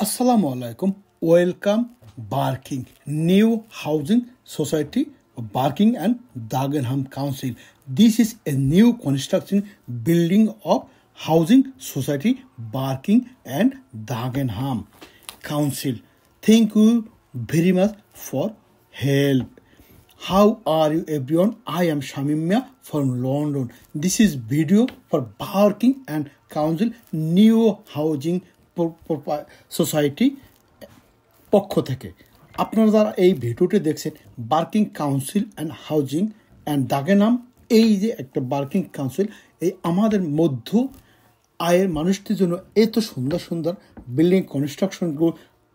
Assalamu alaikum. Welcome Barking New Housing Society Barking and Dagenham Council. This is a new construction building of Housing Society Barking and Dagenham Council. Thank you very much for help. How are you everyone? I am Shamimya from London. This is video for Barking and Council New Housing society পক্ষ থেকে আপনারা যারা এই ভিডিওটি দেখছেন Barking council and housing and Dagenham, এই যে একটা বার্কিং কাউন্সিল এই আমাদের মধ্য আয়ের মানুষদের জন্য এত সুন্দর সুন্দর বিল্ডিং কনস্ট্রাকশন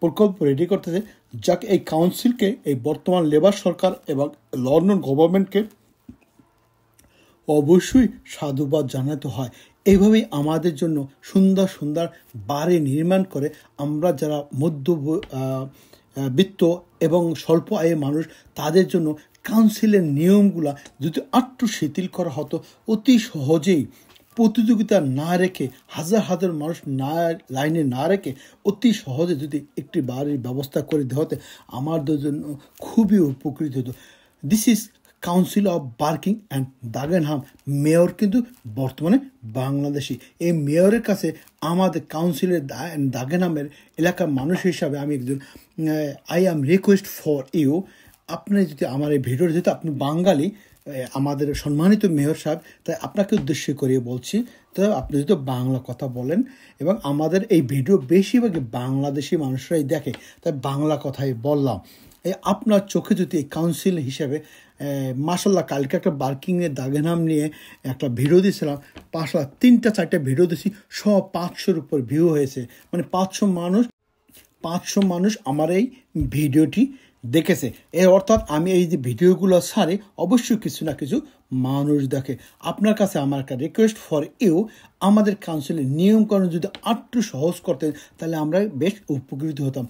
প্রকল্প রেডি করতেছে, যাকে এই কাউন্সিলকে এই বর্তমান লেবার সরকার এবং লন্ডন গভর্নমেন্টকে অবশ্যই সাধুবাদ জানাতে হয়। এইভাবেই আমাদের জন্য সুন্দর সুন্দর বাড়ি নির্মাণ করে আমরা যারা মধ্যবিত্ত এবং স্বল্প আয়ের মানুষ তাদের জন্য কাউন্সিলের নিয়মগুলা যদি একটু শিথিল করা হতো, অতি সহজেই প্রতিযোগিতা না রেখে হাজার হাজার মানুষ লাইনে না রেখে অতি সহজে যদি একটি বাড়ির ব্যবস্থা করে দেওয়া হতো আমাদের জন্য খুবই উপকৃত হতো। This is council of Barking and Dagenham. Mayor কিন্তু বর্তমানে বাংলাদেশি। এই মেয়রের কাছে আমাদের কাউন্সিলের দাগেনহামের এলাকার মানুষ হিসাবে আমি একজন I am request for you, আপনি যদি আমার এই ভিডিওর যেহেতু আপনি বাঙালি আমাদের সম্মানিত মেয়র সাহেব, তাই আপনাকে উদ্দেশ্য করে বলছি, তো আপনি যদি বাংলা কথা বলেন এবং আমাদের এই ভিডিও বেশিরভাগই বাংলাদেশি মানুষরাই দেখে, তাই বাংলা কথাই বললাম। এই আপনার চোখে যদি এই কাউন্সিল হিসাবে মাশাল্লাহ কালকে একটা বার্কিংয়ের দাগেনহাম নিয়ে একটা ভিডিও দিয়েছিলাম, 3-4টা ভিডিও দিয়েছি, সব 500-র উপর ভিউ হয়েছে, মানে 500 মানুষ আমার এই ভিডিওটি দেখেছে। এর অর্থাৎ আমি এই যে ভিডিওগুলো ছাড়ি অবশ্যই কিছু না কিছু মানুষ দেখে। আপনার কাছে আমার একটা রিকোয়েস্ট ফর ইউ, আমাদের কাউন্সিলের নিয়মকানুন যদি একটু সহজ করতেন তাহলে আমরা বেশ উপকৃত হতাম।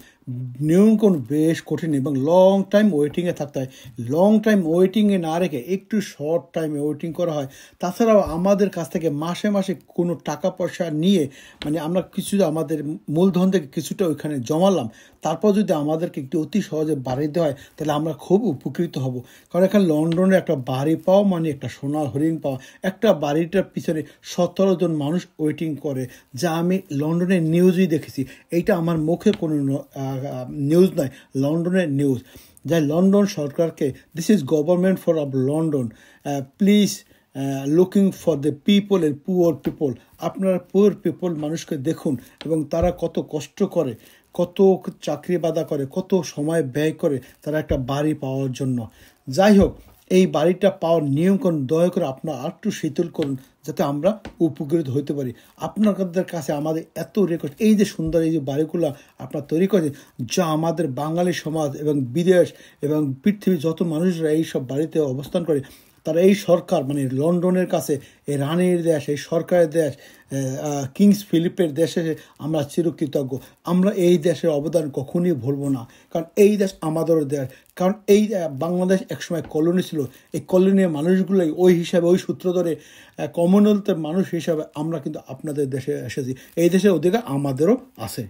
নিয়মকানুন বেশ কঠিন এবং লং টাইম ওয়েটিংয়ে থাকতে হয়। লং টাইম ওয়েটিংয়ে না রেখে একটু শর্ট টাইমে ওয়েটিং করা হয়। তাছাড়াও আমাদের কাছ থেকে মাসে মাসে কোনো টাকা পয়সা নিয়ে, মানে আমরা কিছু আমাদের মূলধন থেকে কিছুটা ওইখানে জমালাম, তারপর যদি আমাদেরকে একটু অতি সহজে বাড়ি দেওয়া হয় তাহলে আমরা খুব উপকৃত হব। কারণ এখানে লন্ডনে একটা বাড়ি পাওয়া মানে একটা সোনার হরিণ পাওয়া। একটা বাড়িটার পিছনে 17 জন মানুষ ওয়েটিং করে, যা আমি লন্ডনের নিউজই দেখেছি। এইটা আমার মুখে কোনো নিউজ নয়, লন্ডনের নিউজ। যাই লন্ডন সরকারকে, this is government for of London, please looking for the people and poor people. আপনারা পুয়ার পিপল মানুষকে দেখুন এবং তারা কত কষ্ট করে, কত চাকরি বাদা করে, কত সময় ব্যয় করে তারা একটা বাড়ি পাওয়ার জন্য। যাই হোক, এই বাড়িটা পাওয়ার নিয়মকানুন দয়া করে আপনারা একটু শিথিল করুন যাতে আমরা উপকৃত হতে পারি। আপনাদের কাছে আমাদের এত রিকোয়েস্ট, এই যে সুন্দর এই যে বাড়িগুলো আপনারা তৈরি করেছেন, যা আমাদের বাঙালি সমাজ এবং বিদেশ এবং পৃথিবীর যত মানুষরা এই সব বাড়িতে অবস্থান করে তারা এই সরকার মানে লন্ডনের কাছে এই রানীর দেশ, এই সরকারের দেশ, কিংস ফিলিপের দেশে আমরা চিরকৃতজ্ঞ। আমরা এই দেশের অবদান কখনই ভুলব না, কারণ এই দেশ আমাদেরও দেশ। কারণ এই বাংলাদেশ একসময় কলোনি ছিল, এই কলোনির মানুষগুলোই ওই হিসাবে ওই সূত্র ধরে কমনওয়েলথের মানুষ হিসাবে আমরা কিন্তু আপনাদের দেশে এসেছি। এই দেশের অধিকার আমাদেরও আছে।